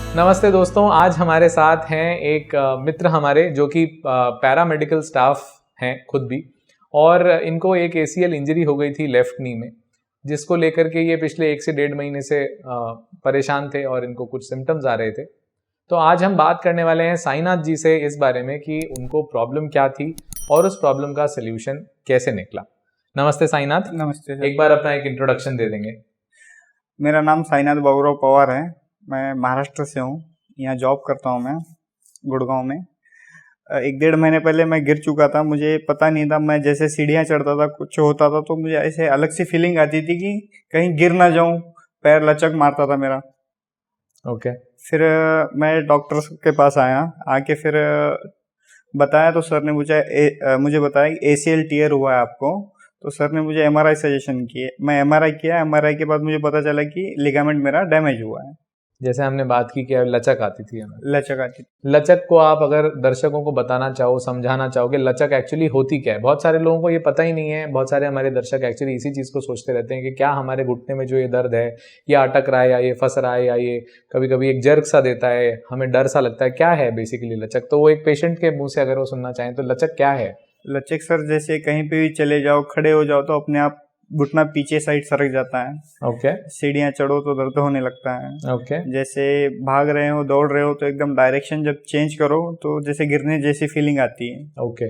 नमस्ते दोस्तों, आज हमारे साथ हैं एक मित्र हमारे जो कि पैरामेडिकल स्टाफ हैं खुद भी, और इनको एक ACL इंजरी हो गई थी लेफ्ट नी में, जिसको लेकर के ये पिछले 1 से 1.5 महीने से परेशान थे और इनको कुछ सिम्टम्स आ रहे थे। तो आज हम बात करने वाले हैं साईनाथ जी से इस बारे में कि उनको प्रॉब्लम क्या थी और उस प्रॉब्लम का सोल्यूशन कैसे निकला। नमस्ते साईनाथ। नमस्ते सर। एक बार अपना एक इंट्रोडक्शन दे देंगे। मेरा नाम साईनाथ बाबूराव पवार है। मैं महाराष्ट्र से हूँ। यहाँ जॉब करता हूँ मैं गुड़गांव में। 1-1.5 महीने पहले मैं गिर चुका था। मुझे पता नहीं था, मैं जैसे सीढ़ियाँ चढ़ता था कुछ होता था तो मुझे ऐसे अलग सी फीलिंग आती थी कि कहीं गिर ना जाऊँ, पैर लचक मारता था मेरा। ओके। फिर मैं डॉक्टर के पास आया, आके फिर बताया तो सर ने मुझे बताया कि ACL टीयर हुआ है आपको। तो सर ने मुझे MRI सजेशन किए। मैं MRI किया। MRI के बाद मुझे पता चला कि लिगामेंट मेरा डैमेज हुआ है। जैसे हमने बात की कि लचक आती थी हमें। लचक आती थी। लचक को आप अगर दर्शकों को बताना चाहो, समझाना चाहो कि लचक एक्चुअली होती क्या है। बहुत सारे लोगों को ये पता ही नहीं है। बहुत सारे हमारे दर्शक एक्चुअली इसी चीज़ को सोचते रहते हैं कि क्या हमारे घुटने में जो ये दर्द है, ये अटक रहा है या ये फंस रहा है या ये कभी कभी एक जर्क सा देता है, हमें डर सा लगता है, क्या है बेसिकली लचक। तो वो एक पेशेंट के मुंह से अगर वो सुनना चाहें तो लचक क्या है। लचक सर, जैसे कहीं पे भी चले जाओ, खड़े हो जाओ तो अपने आप घुटना पीछे साइड सरक जाता है। ओके। सीढ़ियाँ चढ़ो तो दर्द होने लगता है। ओके। जैसे भाग रहे हो, दौड़ रहे हो तो एकदम डायरेक्शन जब चेंज करो तो जैसे गिरने जैसी फीलिंग आती है। ओके,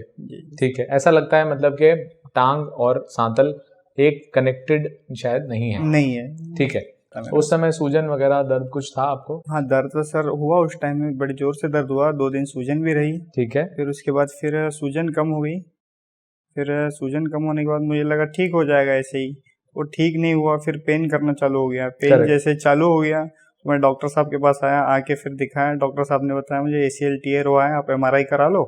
ठीक है। ऐसा लगता है मतलब कि टांग और सांतल एक कनेक्टेड शायद नहीं है। ठीक है। उस समय सूजन वगैरह दर्द कुछ था आपको? हाँ, दर्द तो सर हुआ। उस टाइम में बड़ी जोर से दर्द हुआ। 2 दिन सूजन भी रही। ठीक है। फिर उसके बाद फिर सूजन कम हो गई। फिर सूजन कम होने के बाद मुझे लगा ठीक हो जाएगा ऐसे ही। वो ठीक नहीं हुआ। फिर पेन करना चालू हो गया। पेन जैसे चालू हो गया तो मैं डॉक्टर साहब के पास आया। आके फिर दिखाया। डॉक्टर साहब ने बताया मुझे ACL टीयर हुआ है, आप MRI करा लो,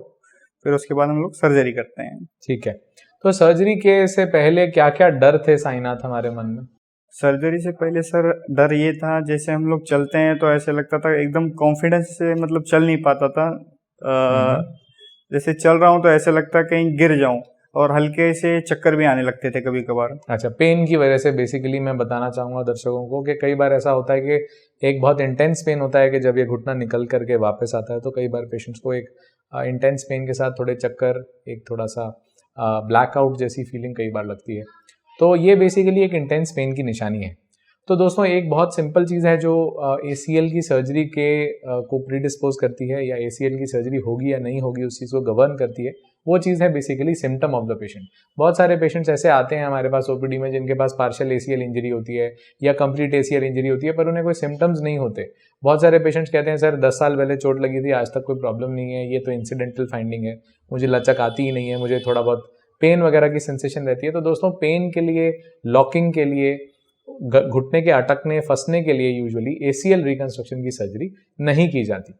फिर उसके बाद हम लोग सर्जरी करते हैं। ठीक है। तो सर्जरी के से पहले क्या क्या डर थे साईनाथ हमारे मन में? सर्जरी से पहले सर डर ये था, जैसे हम लोग चलते हैं तो ऐसे लगता था एकदम कॉन्फिडेंस से, मतलब चल नहीं पाता था। जैसे चल रहा हूँ तो ऐसे लगता कहीं गिर जाऊं, और हल्के से चक्कर भी आने लगते थे कभी कभार। अच्छा, पेन की वजह से बेसिकली मैं बताना चाहूँगा दर्शकों को कि कई बार ऐसा होता है कि एक बहुत इंटेंस पेन होता है कि जब ये घुटना निकल करके वापस आता है तो कई बार पेशेंट्स को एक इंटेंस पेन के साथ थोड़े चक्कर, एक थोड़ा सा ब्लैकआउट जैसी फीलिंग कई बार लगती है। तो ये बेसिकली एक इंटेंस पेन की निशानी है। तो दोस्तों एक बहुत सिंपल चीज़ है जो ACL की सर्जरी के को प्रीडिस्पोज करती है, या ACL की सर्जरी होगी या नहीं होगी उस चीज़ को गवर्न करती है। वो चीज़ है basically symptom of the patient. बहुत सारे पेशेंट्स ऐसे आते हैं हमारे पास OPD में जिनके पास पार्शियल ACL इंजरी होती है या कंप्लीट ACL इंजरी होती है, पर उन्हें कोई सिम्टम्स नहीं होते। बहुत सारे पेशेंट्स कहते हैं सर 10 साल पहले चोट लगी थी, आज तक कोई प्रॉब्लम नहीं है, ये तो इंसिडेंटल फाइंडिंग है, मुझे लचक आती ही नहीं है, मुझे थोड़ा बहुत पेन वगैरह की सेंसेशन रहती है। तो दोस्तों पेन के लिए, लॉकिंग के लिए, घुटने के अटकने फंसने के लिए यूजुअली ACL रिकंस्ट्रक्शन की सर्जरी नहीं की जाती।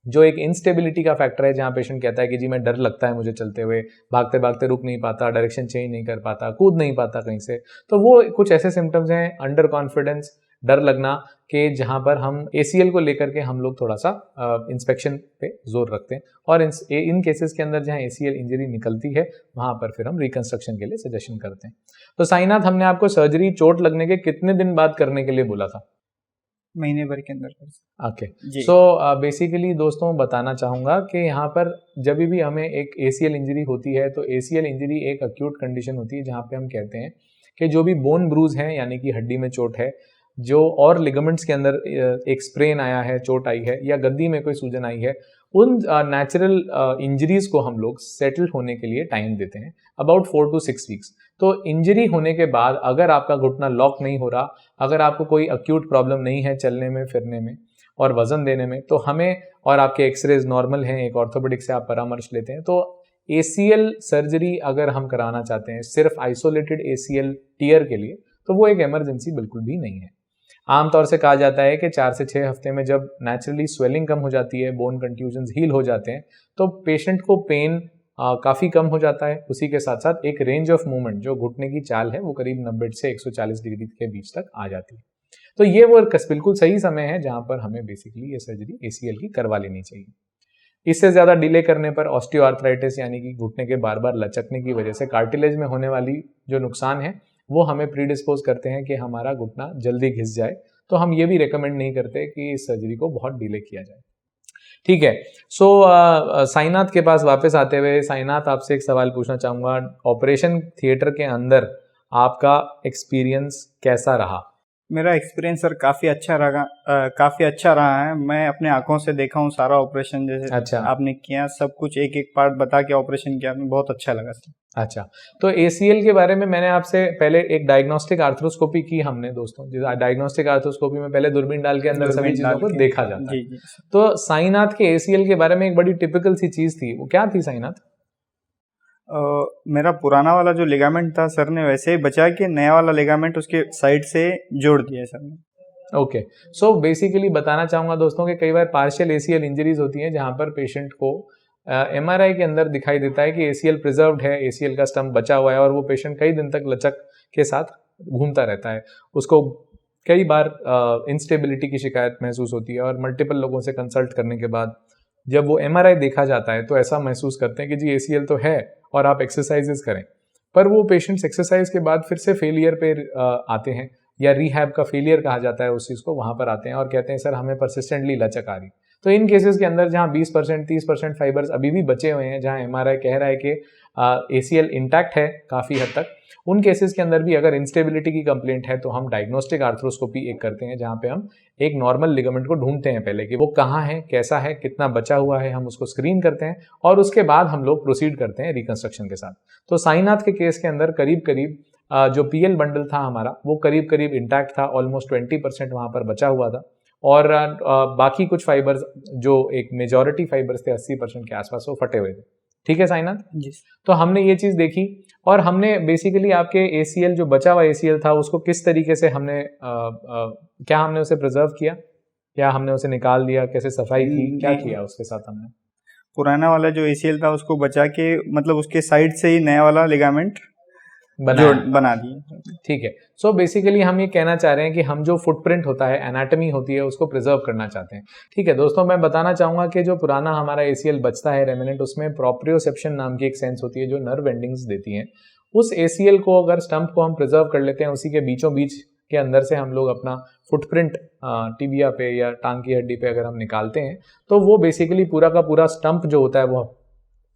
जो एक इंस्टेबिलिटी का फैक्टर है, जहां पेशेंट कहता है कि जी मैं डर लगता है मुझे चलते हुए, भागते भागते रुक नहीं पाता, डायरेक्शन चेंज नहीं कर पाता, कूद नहीं पाता कहीं से, तो वो कुछ ऐसे सिम्टम्स हैं, अंडर कॉन्फिडेंस, डर लगना, कि जहां पर हम ACL को लेकर के हम लोग थोड़ा सा इंस्पेक्शन पे जोर रखते हैं, और इन केसेस के अंदर जहां ACL इंजरी निकलती है वहां पर फिर हम रिकंस्ट्रक्शन के लिए सजेशन करते हैं। तो साईनाथ, हमने आपको सर्जरी चोट लगने के कितने दिन बाद करने के लिए बोला था? महीने भर के अंदर। ओके। सो बेसिकली दोस्तों बताना चाहूँगा कि यहाँ पर जब भी हमें एक ACL इंजरी होती है तो ACL इंजरी एक अक्यूट कंडीशन होती है जहाँ पे हम कहते हैं कि जो भी बोन ब्रूज है, यानी कि हड्डी में चोट है, जो और लिगामेंट्स के अंदर एक स्प्रेन आया है, चोट आई है, या गद्दी में कोई सूजन आई है, उन नेचुरल इंजरीज को हम लोग सेटल होने के लिए टाइम देते हैं अबाउट 4 to 6 वीक्स। तो इंजरी होने के बाद अगर आपका घुटना लॉक नहीं हो रहा, अगर आपको कोई अक्यूट प्रॉब्लम नहीं है चलने में, फिरने में और वजन देने में, तो हमें, और आपके एक्सरेज नॉर्मल हैं, एक ऑर्थोपेडिक से आप परामर्श लेते हैं, तो ACL सर्जरी अगर हम कराना चाहते हैं सिर्फ आइसोलेटेड ACL टीयर के लिए, तो वो एक इमरजेंसी बिल्कुल भी नहीं है। आमतौर से कहा जाता है कि 4 से 6 हफ्ते में जब नेचुरली स्वेलिंग कम हो जाती है, बोन कंट्यूजन्स हील हो जाते हैं, तो पेशेंट को पेन काफ़ी कम हो जाता है। उसी के साथ साथ एक रेंज ऑफ मूवमेंट, जो घुटने की चाल है, वो करीब 90 से 140 डिग्री के बीच तक आ जाती है। तो ये वो बिल्कुल सही समय है जहां पर हमें बेसिकली ये सर्जरी ACL की करवा लेनी चाहिए। इससे ज़्यादा डिले करने पर ऑस्टियोआर्थराइटिस, यानी कि घुटने के बार बार लचकने की वजह से कार्टिलेज में होने वाली जो नुकसान है, वो हमें प्रीडिस्पोज करते हैं कि हमारा घुटना जल्दी घिस जाए, तो हम ये भी रिकमेंड नहीं करते कि इस सर्जरी को बहुत डिले किया जाए। ठीक है, सो साईनाथ के पास वापस आते हुए, साईनाथ आपसे एक सवाल पूछना चाहूँगा, ऑपरेशन थिएटर के अंदर आपका एक्सपीरियंस कैसा रहा? मेरा एक्सपीरियंस सर काफ़ी अच्छा रहा है। मैं अपने आंखों से देखा हूँ सारा ऑपरेशन, जैसे अच्छा। आपने किया, सब कुछ एक एक पार्ट बता के ऑपरेशन किया, आपने बहुत अच्छा लगा सर। अच्छा, तो ACL के बारे में मैंने आपसे पहले एक डायग्नोस्टिक आर्थ्रोस्कोपी की हमने दोस्तों, डायग्नोस्टिक आर्थ्रोस्कोपी में पहले दूरबीन डाल के अंदर सभी चीज़ों को देखा जाता है। जी। तो साईनाथ के ACL के बारे में एक बड़ी टिपिकल सी चीज़ थी, वो क्या थी साईनाथ? मेरा पुराना वाला जो लिगामेंट था सर ने वैसे ही बचा के नया वाला लिगामेंट उसके साइड से जोड़ दिया सर ने। ओके, सो बेसिकली बताना चाहूँगा दोस्तों कि कई बार पार्शियल ACL इंजरीज होती हैं जहाँ पर पेशेंट को MRI के अंदर दिखाई देता है कि ACL प्रिजर्व्ड है, ACL का स्टम्प बचा हुआ है और वो पेशेंट कई दिन तक लचक के साथ घूमता रहता है। उसको कई बार इंस्टेबिलिटी की शिकायत महसूस होती है और मल्टीपल लोगों से कंसल्ट करने के बाद जब वो MRI देखा जाता है तो ऐसा महसूस करते हैं कि जी ACL तो है और आप एक्सरसाइजेस करें, पर वो पेशेंट्स एक्सरसाइज के बाद फिर से फेलियर पे आते हैं, या रिहैब का फेलियर कहा जाता है उस चीज़ को, वहाँ पर आते हैं और कहते हैं सर हमें परसिस्टेंटली लचक आ रही। तो इन केसेस के अंदर जहाँ 20% 30% फाइबर्स अभी भी बचे हुए हैं, जहाँ MRI कह रहा है कि ACL इंटैक्ट है काफ़ी हद तक, उन केसेस के अंदर भी अगर इंस्टेबिलिटी की कंप्लेंट है तो हम डायग्नोस्टिक आर्थ्रोस्कोपी एक करते हैं, जहाँ पे हम एक नॉर्मल लिगामेंट को ढूंढते हैं पहले कि वो कहाँ है, कैसा है, कितना बचा हुआ है, हम उसको स्क्रीन करते हैं और उसके बाद हम लोग प्रोसीड करते हैं रिकंस्ट्रक्शन के साथ। तो साईनाथ के केस के अंदर करीब करीब जो PL बंडल था हमारा वो करीब करीब इंटैक्ट था, ऑलमोस्ट 20% वहाँ पर बचा हुआ था और बाकी कुछ फाइबर्स जो एक मेजॉरिटी फाइबर्स थे 80% के आसपास वो फटे हुए थे। ठीक है साईनाथ जी। तो हमने ये चीज़ देखी और हमने बेसिकली आपके ACL जो बचा हुआ ACL था उसको किस तरीके से हमने क्या हमने उसे प्रिजर्व किया या हमने उसे निकाल दिया, कैसे सफाई की, क्या किया उसके साथ हमने? पुराना वाला जो ACL था उसको बचा के मतलब उसके साइड से ही नया वाला लिगामेंट बना दिए। ठीक है, सो बेसिकली हम ये कहना चाह रहे हैं कि हम जो फुटप्रिंट होता है, एनाटॉमी होती है, उसको प्रिजर्व करना चाहते हैं। ठीक है दोस्तों, मैं बताना चाहूँगा कि जो पुराना हमारा ACL बचता है रेमिनेंट, उसमें प्रोप्रियोसेप्शन नाम की एक सेंस होती है जो नर्व एंडिंग्स देती हैं। उस ACL को अगर स्टंप को हम प्रिजर्व कर लेते हैं, उसी के बीचों बीच के अंदर से हम लोग अपना फुटप्रिंट टिबिया पे या टांग की हड्डी पे अगर हम निकालते हैं तो वो बेसिकली पूरा का पूरा स्टंप जो होता है वो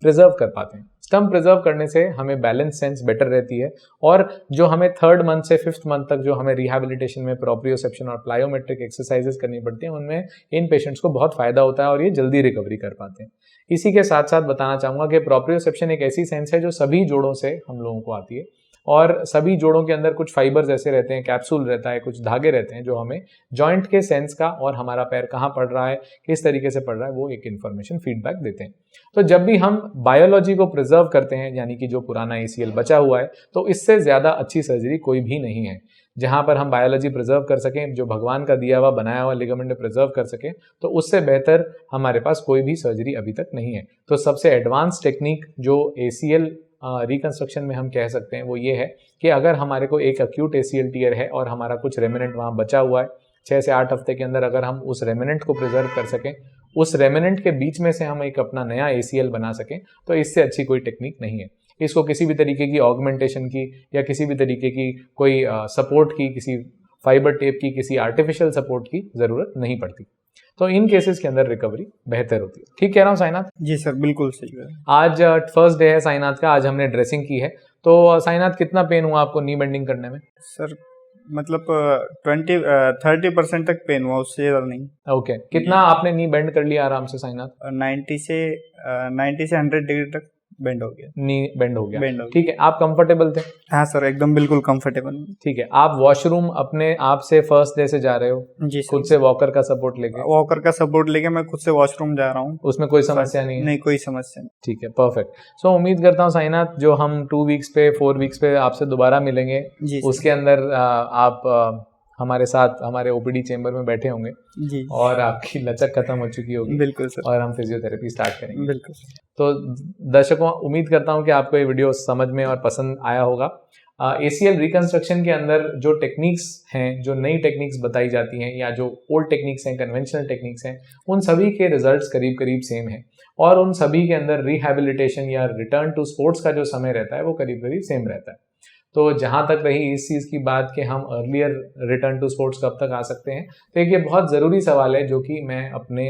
प्रिजर्व कर पाते हैं। स्टम्प प्रिजर्व करने से हमें बैलेंस सेंस बेटर रहती है और जो हमें 3rd मंथ से 5th मंथ तक जो हमें रिहैबिलिटेशन में प्रोप्रियोसेप्शन और प्लायोमेट्रिक एक्सरसाइजेस करनी पड़ती हैं, उनमें इन पेशेंट्स को बहुत फायदा होता है और ये जल्दी रिकवरी कर पाते हैं। इसी के साथ साथ बताना चाहूँगा कि प्रोप्रियोसेप्शन एक ऐसी सेंस है जो सभी जोड़ों से हम लोगों को आती है और सभी जोड़ों के अंदर कुछ फाइबर्स ऐसे रहते हैं, कैप्सूल रहता है, कुछ धागे रहते हैं जो हमें जॉइंट के सेंस का और हमारा पैर कहाँ पड़ रहा है, किस तरीके से पड़ रहा है, वो एक इन्फॉर्मेशन फीडबैक देते हैं। तो जब भी हम बायोलॉजी को प्रिजर्व करते हैं, यानी कि जो पुराना ACL बचा हुआ है, तो इससे ज़्यादा अच्छी सर्जरी कोई भी नहीं है। जहाँ पर हम बायोलॉजी प्रिजर्व कर सकें, जो भगवान का दिया हुआ बनाया हुआ लिगामेंट प्रिजर्व कर सकें, तो उससे बेहतर हमारे पास कोई भी सर्जरी अभी तक नहीं है। तो सबसे एडवांस टेक्निक जो ACL रिकंस्ट्रक्शन में हम कह सकते हैं वो ये है कि अगर हमारे को एक अक्यूट ACL टीयर है और हमारा कुछ रेमिनेंट वहाँ बचा हुआ है, 6 से 8 हफ्ते के अंदर अगर हम उस रेमिनेंट को प्रिजर्व कर सकें, उस रेमिनेंट के बीच में से हम एक अपना नया ACL बना सकें, तो इससे अच्छी कोई टेक्निक नहीं है। इसको किसी भी तरीके की ऑगमेंटेशन की या किसी भी तरीके की कोई सपोर्ट की, किसी फाइबर टेप की, किसी आर्टिफिशियल सपोर्ट की ज़रूरत नहीं पड़ती। तो इन केसेस के अंदर रिकवरी बेहतर होती है। ठीक कह रहा हूँ साईनाथ? जी सर, बिल्कुल सही है। आज फर्स्ट डे है साईनाथ का, आज हमने ड्रेसिंग की है। तो साईनाथ कितना पेन हुआ आपको नी बेंडिंग करने में? सर मतलब 30% तक पेन हुआ, उससे ज़्यादा नहीं। ओके, कितना आपने नी बेंड कर लिया आराम से साईनाथ? 90 से 100 डिग्री तक बेंड हो गया, नी बेंड हो गया। बेंड हो गया। ठीक है, आप कंफर्टेबल थे? हाँ सर, एकदम बिल्कुल कंफर्टेबल। ठीक है, आप वॉशरूम अपने आप से फर्स्ट डे से जा रहे हो? जी खुद से वॉकर का सपोर्ट लेके? वॉकर का सपोर्ट लेके मैं खुद से वॉशरूम जा रहा हूँ, उसमें कोई समस्या नहीं है? नहीं, कोई समस्या नहीं। ठीक है, परफेक्ट। सो उम्मीद करता हूँ साईनाथ जो हम 2 वीक्स पे 4 वीक्स पे आपसे दोबारा मिलेंगे, उसके अंदर आप हमारे साथ हमारे OPD चेंबर में बैठे होंगे जी, और आपकी लचक खत्म हो चुकी होगी। बिल्कुल सर, और हम फिजियोथेरेपी स्टार्ट करेंगे। बिल्कुल। तो दर्शकों, उम्मीद करता हूँ कि आपको ये वीडियो समझ में और पसंद आया होगा। ACL रिकंस्ट्रक्शन के अंदर जो टेक्निक्स हैं, जो नई टेक्निक्स बताई जाती हैं या जो ओल्ड टेक्निक्स हैं, कन्वेंशनल टेक्निक्स हैं, उन सभी के रिजल्ट्स करीब करीब सेम हैं और उन सभी के अंदर रिहैबिलिटेशन या रिटर्न टू स्पोर्ट्स का जो समय रहता है वो करीब करीब सेम रहता है। तो जहाँ तक रही इस चीज़ की बात कि हम अर्लियर रिटर्न टू स्पोर्ट्स कब तक आ सकते हैं, तो एक ये बहुत ज़रूरी सवाल है जो कि मैं अपने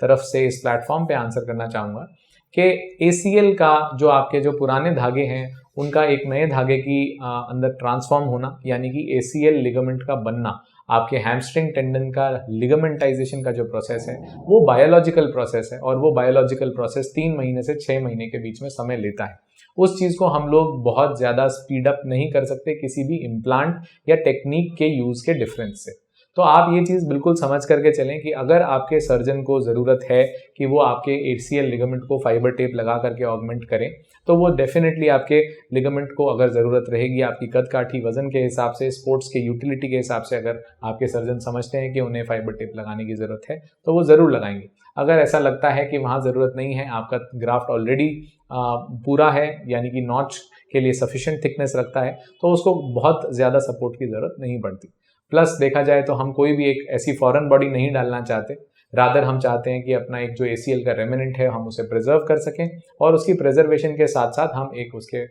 तरफ से इस प्लेटफॉर्म पे आंसर करना चाहूँगा कि ACL का जो आपके जो पुराने धागे हैं उनका एक नए धागे की अंदर ट्रांसफॉर्म होना, यानी कि ACL लिगामेंट का बनना, आपके हैमस्ट्रिंग टेंडन का लिगामेंटाइजेशन का जो प्रोसेस है वो बायोलॉजिकल प्रोसेस है, और वो बायोलॉजिकल प्रोसेस 3 महीने से 6 महीने के बीच में समय लेता है। उस चीज़ को हम लोग बहुत ज़्यादा स्पीड अप नहीं कर सकते किसी भी इम्प्लांट या टेक्निक के यूज़ के डिफरेंस से। तो आप ये चीज़ बिल्कुल समझ करके चलें कि अगर आपके सर्जन को ज़रूरत है कि वो आपके ACL लिगामेंट को फाइबर टेप लगा करके ऑगमेंट करें, तो वो डेफिनेटली आपके लिगामेंट को अगर ज़रूरत रहेगी आपकी कद काठी वजन के हिसाब से, स्पोर्ट्स के यूटिलिटी के हिसाब से, अगर आपके सर्जन समझते हैं कि उन्हें फाइबर टेप लगाने की ज़रूरत है तो वो ज़रूर लगाएंगे। अगर ऐसा लगता है कि वहाँ ज़रूरत नहीं है, आपका ग्राफ्ट ऑलरेडी पूरा है यानी कि नॉच के लिए सफिशिएंट थिकनेस रखता है, तो उसको बहुत ज़्यादा सपोर्ट की ज़रूरत नहीं पड़ती। प्लस देखा जाए तो हम कोई भी एक ऐसी फॉरेन बॉडी नहीं डालना चाहते, रादर हम चाहते हैं कि अपना एक जो ACL का रेमिनेंट है हम उसे प्रिजर्व कर सकें, और उसकी प्रिजर्वेशन के साथ साथ हम एक उसके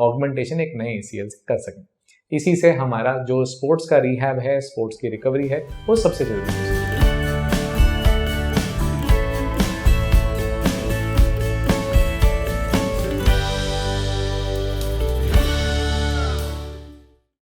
ऑगमेंटेशन एक नए ACL से कर सकें। इसी से हमारा जो स्पोर्ट्स का रिहैब है, स्पोर्ट्स की रिकवरी है, वो सबसे जरूरी है।